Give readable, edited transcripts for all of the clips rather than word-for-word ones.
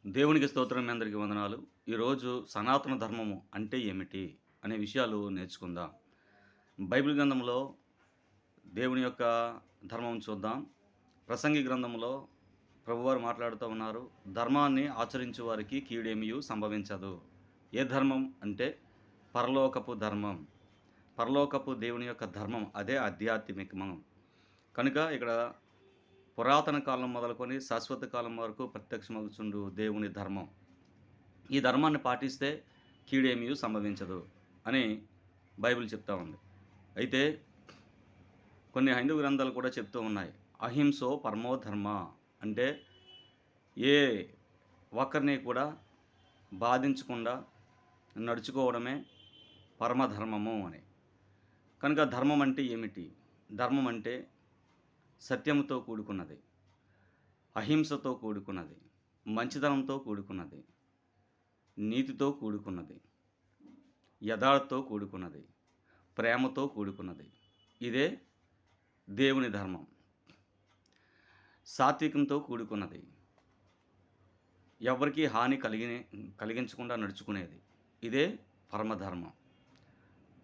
దేవునికి స్తోత్రం. మీ అందరికీ వందనాలు. ఈరోజు సనాతన ధర్మము అంటే ఏమిటి? అనే విషయాలు నేర్చుకుందాం. బైబిల్ గ్రంథంలో దేవుని యొక్క ధర్మం చూద్దాం. ప్రసంగి గ్రంథంలో ప్రభువారు మాట్లాడుతూ ఉన్నారు. ధర్మాన్ని ఆచరించు వారికి కీడేమియు సంభవించదు. ఏ ధర్మం అంటే పరలోకపు ధర్మం. పరలోకపు దేవుని యొక్క ధర్మం అదే ఆధ్యాత్మికం. కనుక ఇక్కడ పురాతన కాలం మొదలుకొని శాశ్వత కాలం వరకు ప్రత్యక్షమగుచుండు దేవుని ధర్మం. ఈ ధర్మాన్ని పాటిస్తే కీడేమియు సంభవించదు అని బైబిల్ చెప్తా ఉంది. అయితే కొన్ని హైందవ గ్రంథాలు కూడా చెప్తూ ఉన్నాయి. అహింసో పరమో ధర్మ అంటే ఏ ఒక్కరిని కూడా బాధించకుండా నడుచుకోవడమే పరమధర్మము అని. కనుక ధర్మం అంటే ఏమిటి? ధర్మం అంటే సత్యముతో కూడుకున్నది, అహింసతో కూడుకున్నది, మంచితనంతో కూడుకున్నది, నీతితో కూడుకున్నది, యథార్థతో కూడుకున్నది, ప్రేమతో కూడుకున్నది. ఇదే దేవుని ధర్మం. సాత్వికంతో కూడుకున్నది, ఎవరికీ హాని కలిగించకుండా నడుచుకునేది. ఇదే పరమధర్మం.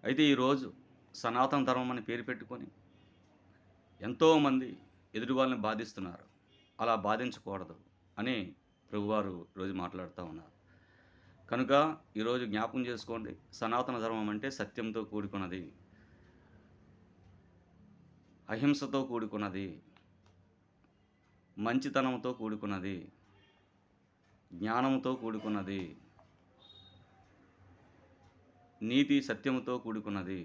అయితే ఈరోజు సనాతన ధర్మం అని పేరు పెట్టుకొని ఎంతోమంది ఎదుటి వాళ్ళని బాధిస్తున్నారు. అలా బాధించకూడదు అని ప్రభువారు ఈరోజు మాట్లాడుతూ ఉన్నారు. కనుక ఈరోజు జ్ఞాపకం చేసుకోండి, సనాతన ధర్మం అంటే సత్యంతో కూడుకున్నది, అహింసతో కూడుకున్నది, మంచితనంతో కూడుకున్నది, జ్ఞానంతో కూడుకున్నది, నీతి సత్యముతో కూడుకున్నది,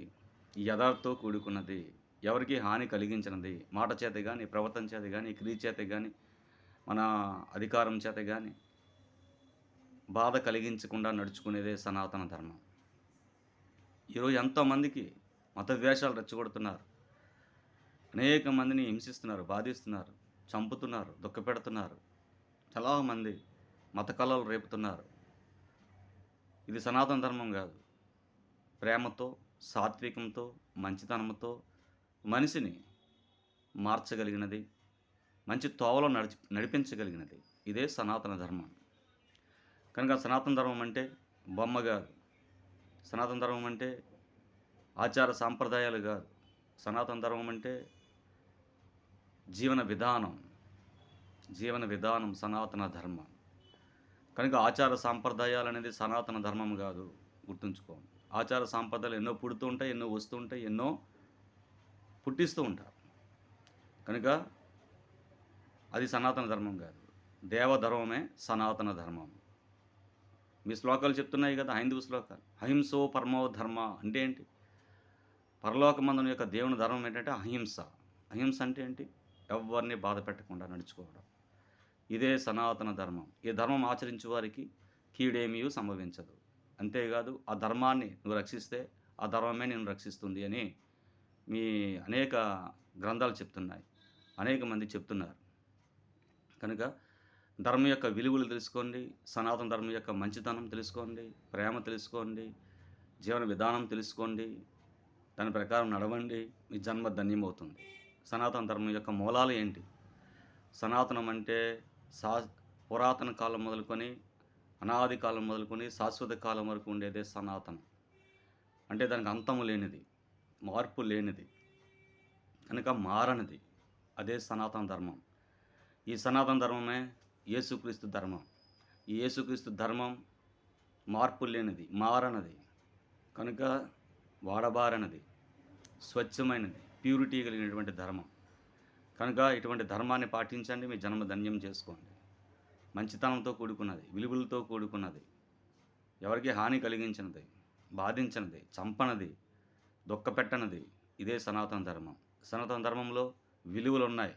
యథార్థతో కూడుకున్నది, ఎవరికీ హాని కలిగించినది, మాట చేత గాని, ప్రవర్తన చేత గాని, క్రియ చేత గాని, మన అధికారం చేత గాని బాధ కలిగించకుండా నడుచుకునేదే సనాతన ధర్మం. ఈరోజు ఎంతోమందికి మత ద్వేషాలు రెచ్చగొడుతున్నారు. అనేక మందిని హింసిస్తున్నారు, బాధిస్తున్నారు, చంపుతున్నారు, దుఃఖపెడుతున్నారు. చాలామంది మత కలలు రేపుతున్నారు. ఇది సనాతన ధర్మం కాదు. ప్రేమతో, సాత్వికంతో, మంచితనంతో మనిషిని మార్చగలిగినది, మంచి తోవలో నడిపించగలిగినది. ఇదే సనాతన ధర్మం. కనుక సనాతన ధర్మం అంటే బొమ్మ కాదు. సనాతన ధర్మం అంటే ఆచార సాంప్రదాయాలు కాదు. సనాతన ధర్మం అంటే జీవన విధానం. జీవన విధానం సనాతన ధర్మం. కనుక ఆచార సాంప్రదాయాలు అనేది సనాతన ధర్మం కాదు. గుర్తుంచుకోండి. ఆచార సాంప్రదాయాలు ఎన్నో పుడుతూ ఉంటాయి, ఎన్నో వస్తూ ఉంటాయి, ఎన్నో పుట్టిస్తూ ఉంటారు. కనుక అది సనాతన ధర్మం కాదు. దేవధర్మమే సనాతన ధర్మం. మీ శ్లోకాలు చెప్తున్నాయి కదా, హైందవ శ్లోకాలు. అహింసో పరమో ధర్మ అంటే ఏంటి? పరలోకమందుని యొక్క దేవుని ధర్మం ఏంటంటే అహింస. అహింస అంటే ఏంటి? ఎవరిని బాధ పెట్టకుండా నడుచుకోవడం. ఇదే సనాతన ధర్మం. ఈ ధర్మం ఆచరించే వారికి కీడేమియు సంభవించదు. అంతేకాదు, ఆ ధర్మాన్ని నువ్వు రక్షిస్తే ఆ ధర్మమే నిన్ను రక్షిస్తుంది అని మీ అనేక గ్రంథాలు చెప్తున్నాయి. అనేక మంది చెప్తున్నారు. కనుక ధర్మం యొక్క విలువలు తెలుసుకోండి, సనాతన ధర్మం యొక్క మంచితనం తెలుసుకోండి, ప్రేమ తెలుసుకోండి, జీవన విధానం తెలుసుకోండి, దాని ప్రకారం నడవండి, మీ జన్మ ధన్యమవుతుంది. సనాతన ధర్మం యొక్క మూలాలు ఏంటి? సనాతనం అంటే సా పురాతన కాలం మొదలుకొని, అనాది కాలం మొదలుకొని, శాశ్వత కాలం వరకు ఉండేదే సనాతనం. అంటే దానికి అంతము లేనిది, మార్పు లేనిది, కనుక మారనిది. అదే సనాతన ధర్మం. ఈ సనాతన ధర్మమే యేసుక్రీస్తు ధర్మం. ఈ యేసుక్రీస్తు ధర్మం మార్పు లేనిది, మారనిది, కనుక వాడబారనిది, స్వచ్ఛమైనది, ప్యూరిటీ కలిగినటువంటి ధర్మం. కనుక ఇటువంటి ధర్మాన్ని పాటించండి, మీ జన్మ ధన్యం చేసుకోండి. మంచితనంతో కూడుకున్నది, విలువలతో కూడుకున్నది, ఎవరికి హాని కలిగించినది, బాధించినది, చంపనది, దుఃఖపెట్టనది. ఇదే సనాతన ధర్మం. సనాతన ధర్మంలో విలువలు ఉన్నాయి.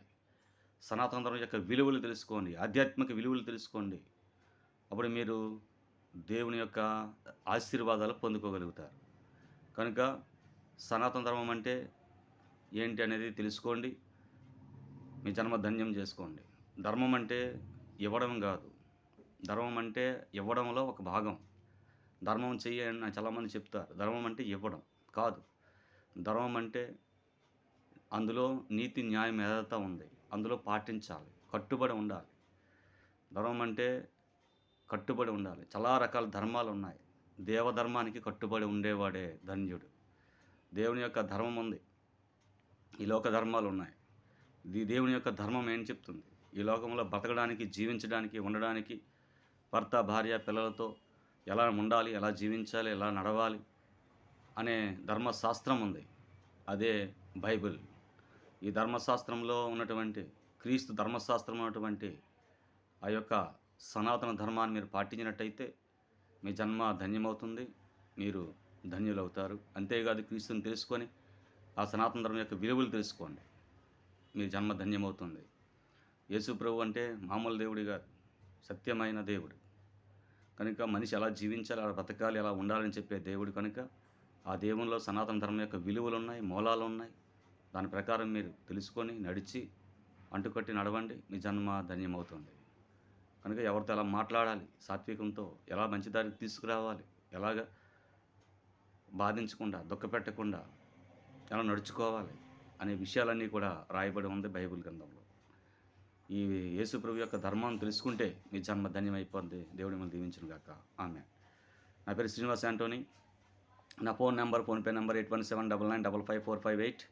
సనాతన ధర్మం యొక్క విలువలు తెలుసుకోండి, ఆధ్యాత్మిక విలువలు తెలుసుకోండి. అప్పుడు మీరు దేవుని యొక్క ఆశీర్వాదాలు పొందుకోగలుగుతారు. కనుక సనాతన ధర్మం అంటే ఏంటి అనేది తెలుసుకోండి, మీ జన్మ ధన్యం చేసుకోండి. ధర్మం అంటే ఇవ్వడం కాదు. ధర్మం అంటే ఇవ్వడంలో ఒక భాగం. ధర్మం చెయ్యి అని చాలామంది చెప్తారు. ధర్మం అంటే ఇవ్వడం కాదు. ధర్మం అంటే అందులో నీతి, న్యాయం, యథార్థత ఉంది. అందులో పాటించాలి, కట్టుబడి ఉండాలి. ధర్మం అంటే కట్టుబడి ఉండాలి. చాలా రకాల ధర్మాలు ఉన్నాయి. దేవధర్మానికి కట్టుబడి ఉండేవాడే ధన్యుడు. దేవుని యొక్క ధర్మం ఉంది. ఈ లోక ధర్మాలు ఉన్నాయి. దేవుని యొక్క ధర్మం ఏం చెప్తుంది? ఈ లోకంలో బతకడానికి, జీవించడానికి, ఉండడానికి, భర్త, భార్య, పిల్లలతో ఎలా ఉండాలి, ఎలా జీవించాలి, ఎలా నడవాలి అనే ధర్మశాస్త్రం ఉంది. అదే బైబిల్. ఈ ధర్మశాస్త్రంలో ఉన్నటువంటి క్రీస్తు ధర్మశాస్త్రం ఉన్నటువంటి ఆ యొక్క సనాతన ధర్మాన్ని మీరు పాటించినట్టయితే మీ జన్మ ధన్యమవుతుంది. మీరు ధన్యులవుతారు. అంతేకాదు, క్రీస్తుని తెలుసుకొని ఆ సనాతన ధర్మం యొక్క విలువలు తెలుసుకోండి. మీ జన్మ ధన్యమవుతుంది. యేసు ప్రభు అంటే మామూలు దేవుడు కాదు, సత్యమైన దేవుడు. కనుక మనిషి ఎలా జీవించాలి, ఎలా బ్రతకాలి, ఎలా ఉండాలని చెప్పే దేవుడు. కనుక ఆ దేవునిలో సనాతన ధర్మం యొక్క విలువలు ఉన్నాయి, మూలాలు ఉన్నాయి. దాని ప్రకారం మీరు తెలుసుకొని నడిచి అంటుకట్టి నడవండి. మీ జన్మ ధన్యమవుతుంది. కనుక ఎవరితో ఎలా మాట్లాడాలి, సాత్వికంతో ఎలా మంచి దారికి తీసుకురావాలి, ఎలాగ బాధించకుండా, దుఃఖపెట్టకుండా ఎలా నడుచుకోవాలి అనే విషయాలన్నీ కూడా రాయబడి ఉంది బైబిల్ గ్రంథంలో. ఈ యేసు ప్రభు యొక్క ధర్మాన్ని తెలుసుకుంటే మీ జన్మ ధన్యమైపోద్ది. దేవుడి మిమ్మల్ని దీవించును గాక. ఆమేన్. నా పేరు శ్రీనివాస్ యాంటోనీ. నా ఫోన్పే నెంబర్ 8179955458.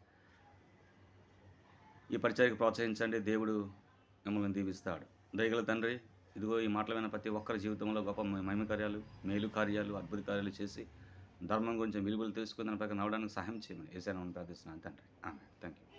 ఈ పరిచర్యకు ప్రోత్సహించండి. దేవుడు మిమ్మల్ని దీవిస్తాడు. దయగల తండ్రి, ఇదిగో ఈ మాటలమైన ప్రతి ఒక్కరి జీవితంలో గొప్ప మహిమ కార్యాలు, మేలు కార్యాలు, అద్భుత కార్యాలు చేసి ధర్మం గురించి విలువలు తెలుసుకుని దాని ప్రకారం నడవడానికి సహాయం చేయమని యేసయ్య నామమున ప్రార్థిస్తున్నాను తండ్రి. ఆమేన్. Thank you.